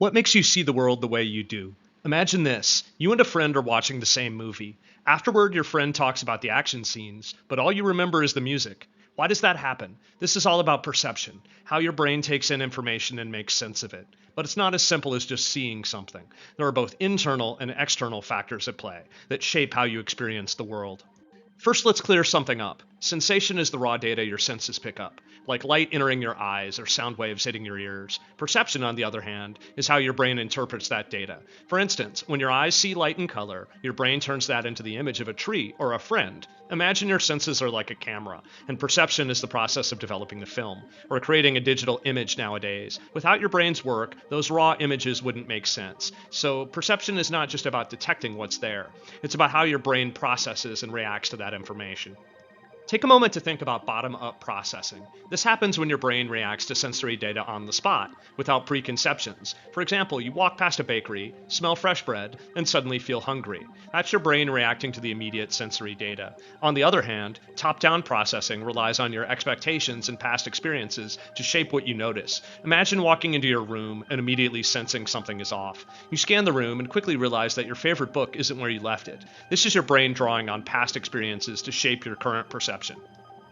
What makes you see the world the way you do? Imagine this. You and a friend are watching the same movie. Afterward, your friend talks about the action scenes, but all you remember is the music. Why does that happen? This is all about perception, how your brain takes in information and makes sense of it. But it's not as simple as just seeing something. There are both internal and external factors at play that shape how you experience the world. First, let's clear something up. Sensation is the raw data your senses pick up, like light entering your eyes or sound waves hitting your ears. Perception, on the other hand, is how your brain interprets that data. For instance, when your eyes see light and color, your brain turns that into the image of a tree or a friend. Imagine your senses are like a camera, and perception is the process of developing the film, or creating a digital image nowadays. Without your brain's work, those raw images wouldn't make sense. So perception is not just about detecting what's there. It's about how your brain processes and reacts to that information. Take a moment to think about bottom-up processing. This happens when your brain reacts to sensory data on the spot, without preconceptions. For example, you walk past a bakery, smell fresh bread, and suddenly feel hungry. That's your brain reacting to the immediate sensory data. On the other hand, top-down processing relies on your expectations and past experiences to shape what you notice. Imagine walking into your room and immediately sensing something is off. You scan the room and quickly realize that your favorite book isn't where you left it. This is your brain drawing on past experiences to shape your current perception.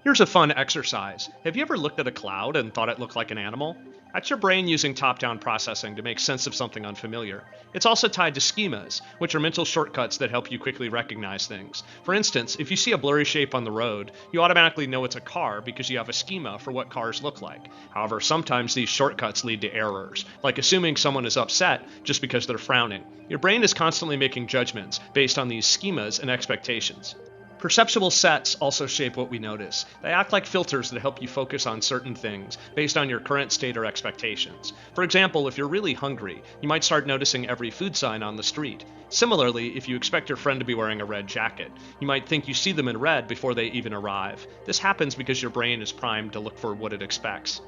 Here's a fun exercise. Have you ever looked at a cloud and thought it looked like an animal? That's your brain using top-down processing to make sense of something unfamiliar. It's also tied to schemas, which are mental shortcuts that help you quickly recognize things. For instance, if you see a blurry shape on the road, you automatically know it's a car because you have a schema for what cars look like. However, sometimes these shortcuts lead to errors, like assuming someone is upset just because they're frowning. Your brain is constantly making judgments based on these schemas and expectations. Perceptual sets also shape what we notice. They act like filters that help you focus on certain things based on your current state or expectations. For example, if you're really hungry, you might start noticing every food sign on the street. Similarly, if you expect your friend to be wearing a red jacket, you might think you see them in red before they even arrive. This happens because your brain is primed to look for what it expects.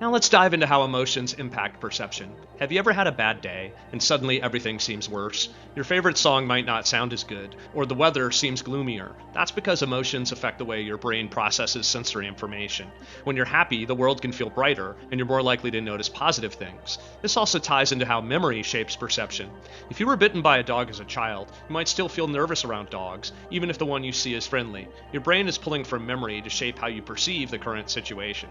Now let's dive into how emotions impact perception. Have you ever had a bad day and suddenly everything seems worse? Your favorite song might not sound as good, or the weather seems gloomier. That's because emotions affect the way your brain processes sensory information. When you're happy, the world can feel brighter, and you're more likely to notice positive things. This also ties into how memory shapes perception. If you were bitten by a dog as a child, you might still feel nervous around dogs, even if the one you see is friendly. Your brain is pulling from memory to shape how you perceive the current situation.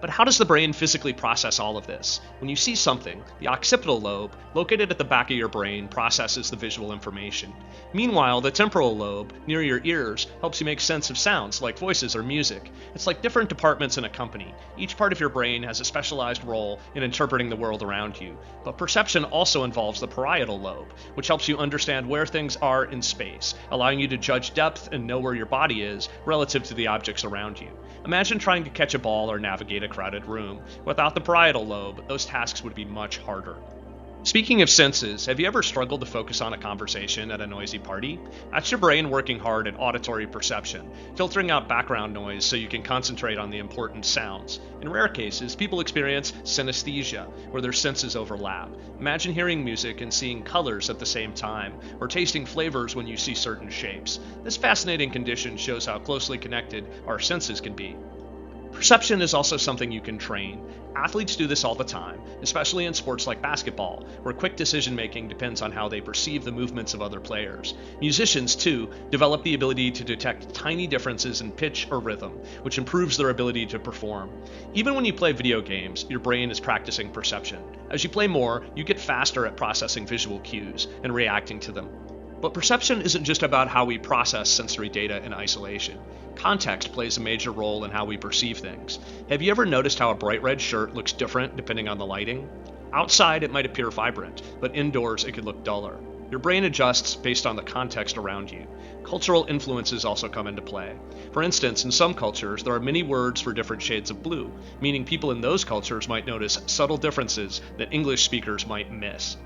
But how does the brain physically process all of this? When you see something, the occipital lobe, located at the back of your brain, processes the visual information. Meanwhile, the temporal lobe, near your ears, helps you make sense of sounds like voices or music. It's like different departments in a company. Each part of your brain has a specialized role in interpreting the world around you. But perception also involves the parietal lobe, which helps you understand where things are in space, allowing you to judge depth and know where your body is relative to the objects around you. Imagine trying to catch a ball or navigate a crowded room. Without the parietal lobe, those tasks would be much harder. Speaking of senses, have you ever struggled to focus on a conversation at a noisy party? That's your brain working hard at auditory perception, filtering out background noise so you can concentrate on the important sounds. In rare cases, people experience synesthesia, where their senses overlap. Imagine hearing music and seeing colors at the same time, or tasting flavors when you see certain shapes. This fascinating condition shows how closely connected our senses can be. Perception is also something you can train. Athletes do this all the time, especially in sports like basketball, where quick decision-making depends on how they perceive the movements of other players. Musicians, too, develop the ability to detect tiny differences in pitch or rhythm, which improves their ability to perform. Even when you play video games, your brain is practicing perception. As you play more, you get faster at processing visual cues and reacting to them. But perception isn't just about how we process sensory data in isolation. Context plays a major role in how we perceive things. Have you ever noticed how a bright red shirt looks different depending on the lighting? Outside, it might appear vibrant, but indoors, it could look duller. Your brain adjusts based on the context around you. Cultural influences also come into play. For instance, in some cultures, there are many words for different shades of blue, meaning people in those cultures might notice subtle differences that English speakers might miss.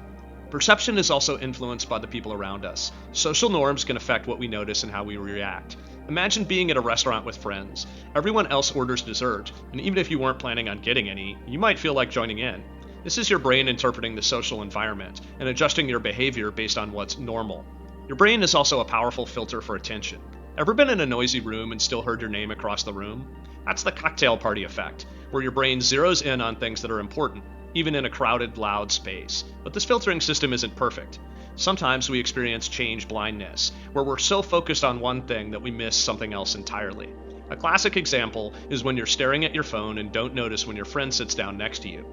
Perception is also influenced by the people around us. Social norms can affect what we notice and how we react. Imagine being at a restaurant with friends. Everyone else orders dessert, and even if you weren't planning on getting any, you might feel like joining in. This is your brain interpreting the social environment and adjusting your behavior based on what's normal. Your brain is also a powerful filter for attention. Ever been in a noisy room and still heard your name across the room? That's the cocktail party effect, where your brain zeroes in on things that are important. even in a crowded, loud space. But this filtering system isn't perfect. Sometimes we experience change blindness, where we're so focused on one thing that we miss something else entirely. A classic example is when you're staring at your phone and don't notice when your friend sits down next to you.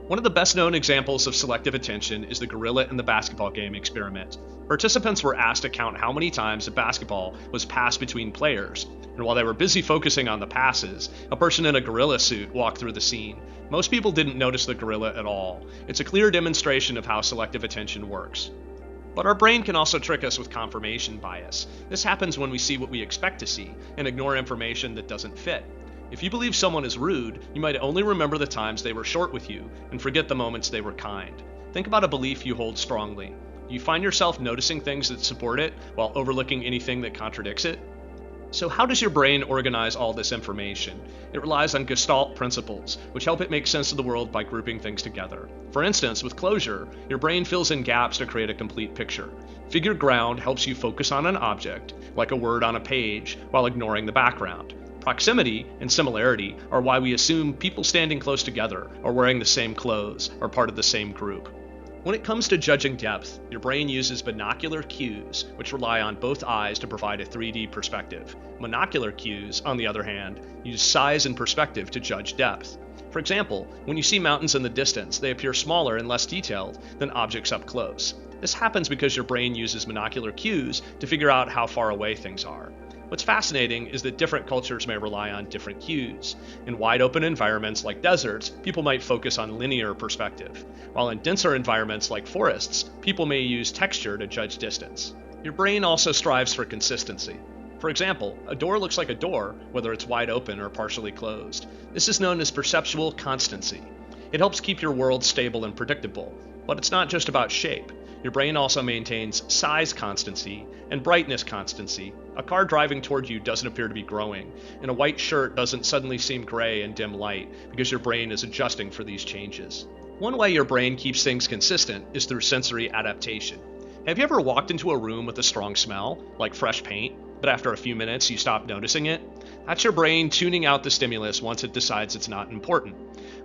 One of the best known examples of selective attention is the gorilla in the basketball game experiment. Participants were asked to count how many times a basketball was passed between players, and while they were busy focusing on the passes, a person in a gorilla suit walked through the scene. Most people didn't notice the gorilla at all. It's a clear demonstration of how selective attention works. But our brain can also trick us with confirmation bias. This happens when we see what we expect to see and ignore information that doesn't fit. If you believe someone is rude, you might only remember the times they were short with you and forget the moments they were kind. Think about a belief you hold strongly. Do you find yourself noticing things that support it while overlooking anything that contradicts it? So how does your brain organize all this information? It relies on Gestalt principles, which help it make sense of the world by grouping things together. For instance, with closure, your brain fills in gaps to create a complete picture. Figure ground helps you focus on an object, like a word on a page, while ignoring the background. Proximity and similarity are why we assume people standing close together or wearing the same clothes are part of the same group. When it comes to judging depth, your brain uses binocular cues, which rely on both eyes to provide a 3D perspective. Monocular cues, on the other hand, use size and perspective to judge depth. For example, when you see mountains in the distance, they appear smaller and less detailed than objects up close. This happens because your brain uses monocular cues to figure out how far away things are. What's fascinating is that different cultures may rely on different cues. In wide open environments like deserts, people might focus on linear perspective, while in denser environments like forests, people may use texture to judge distance. Your brain also strives for consistency. For example, a door looks like a door, whether it's wide open or partially closed. This is known as perceptual constancy. It helps keep your world stable and predictable, but it's not just about shape. Your brain also maintains size constancy and brightness constancy. A car driving toward you doesn't appear to be growing, and a white shirt doesn't suddenly seem gray in dim light because your brain is adjusting for these changes. One way your brain keeps things consistent is through sensory adaptation. Have you ever walked into a room with a strong smell, like fresh paint, but after a few minutes you stop noticing it? That's your brain tuning out the stimulus once it decides it's not important.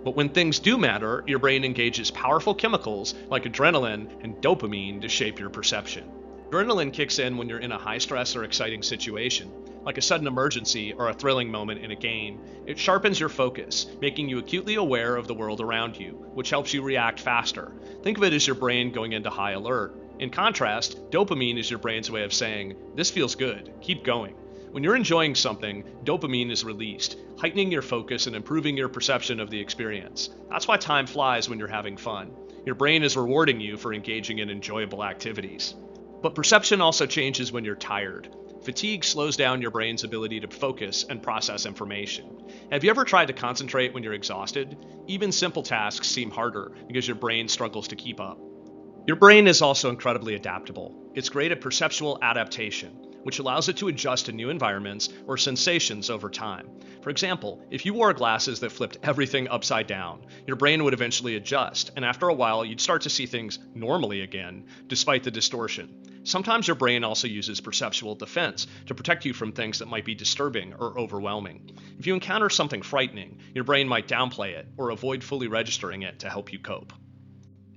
But when things do matter, your brain engages powerful chemicals like adrenaline and dopamine to shape your perception. Adrenaline kicks in when you're in a high-stress or exciting situation, like a sudden emergency or a thrilling moment in a game. It sharpens your focus, making you acutely aware of the world around you, which helps you react faster. Think of it as your brain going into high alert. In contrast, dopamine is your brain's way of saying, "This feels good, keep going." When you're enjoying something, dopamine is released, heightening your focus and improving your perception of the experience. That's why time flies when you're having fun. Your brain is rewarding you for engaging in enjoyable activities. But perception also changes when you're tired. Fatigue slows down your brain's ability to focus and process information. Have you ever tried to concentrate when you're exhausted? Even simple tasks seem harder because your brain struggles to keep up. Your brain is also incredibly adaptable. It's great at perceptual adaptation, which allows it to adjust to new environments or sensations over time. For example, if you wore glasses that flipped everything upside down, your brain would eventually adjust, and after a while, you'd start to see things normally again, despite the distortion. Sometimes your brain also uses perceptual defense to protect you from things that might be disturbing or overwhelming. If you encounter something frightening, your brain might downplay it or avoid fully registering it to help you cope.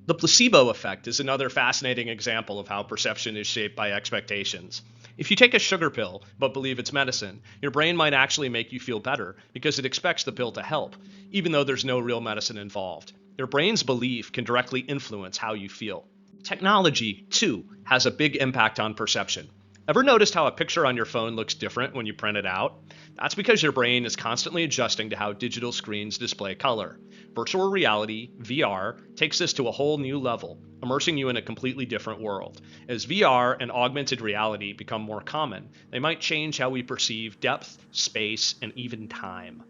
The placebo effect is another fascinating example of how perception is shaped by expectations. If you take a sugar pill but believe it's medicine, your brain might actually make you feel better because it expects the pill to help, even though there's no real medicine involved. Your brain's belief can directly influence how you feel. Technology, too, has a big impact on perception. Ever noticed how a picture on your phone looks different when you print it out? That's because your brain is constantly adjusting to how digital screens display color. Virtual reality, VR, takes this to a whole new level, immersing you in a completely different world. As VR and augmented reality become more common, they might change how we perceive depth, space, and even time.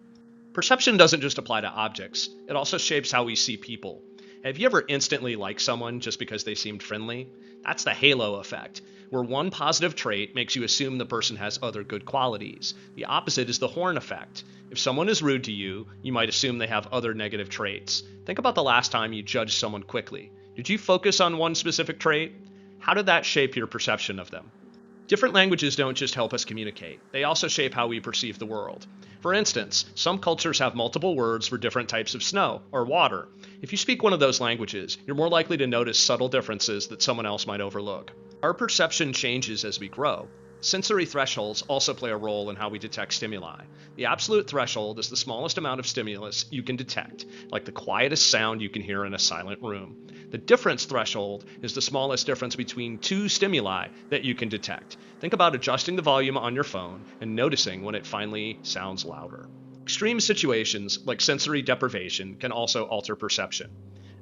Perception doesn't just apply to objects, it also shapes how we see people. Have you ever instantly liked someone just because they seemed friendly? That's the halo effect, where one positive trait makes you assume the person has other good qualities. The opposite is the horn effect. If someone is rude to you, you might assume they have other negative traits. Think about the last time you judged someone quickly. Did you focus on one specific trait? How did that shape your perception of them? Different languages don't just help us communicate, they also shape how we perceive the world. For instance, some cultures have multiple words for different types of snow or water. If you speak one of those languages, you're more likely to notice subtle differences that someone else might overlook. Our perception changes as we grow. Sensory thresholds also play a role in how we detect stimuli. The absolute threshold is the smallest amount of stimulus you can detect, like the quietest sound you can hear in a silent room. The difference threshold is the smallest difference between two stimuli that you can detect. Think about adjusting the volume on your phone and noticing when it finally sounds louder. Extreme situations, like sensory deprivation, can also alter perception.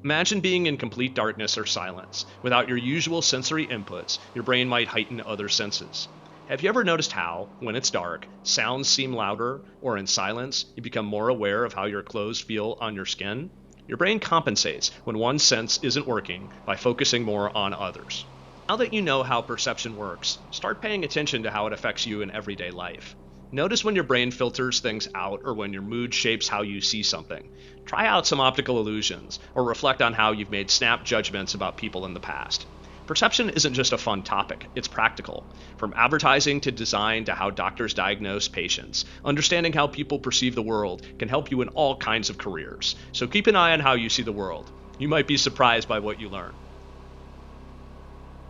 Imagine being in complete darkness or silence. Without your usual sensory inputs, your brain might heighten other senses. Have you ever noticed how, when it's dark, sounds seem louder, or in silence, you become more aware of how your clothes feel on your skin? Your brain compensates when one sense isn't working by focusing more on others. Now that you know how perception works, start paying attention to how it affects you in everyday life. Notice when your brain filters things out or when your mood shapes how you see something. Try out some optical illusions, or reflect on how you've made snap judgments about people in the past. Perception isn't just a fun topic, it's practical. From advertising to design to how doctors diagnose patients, understanding how people perceive the world can help you in all kinds of careers. So keep an eye on how you see the world. You might be surprised by what you learn.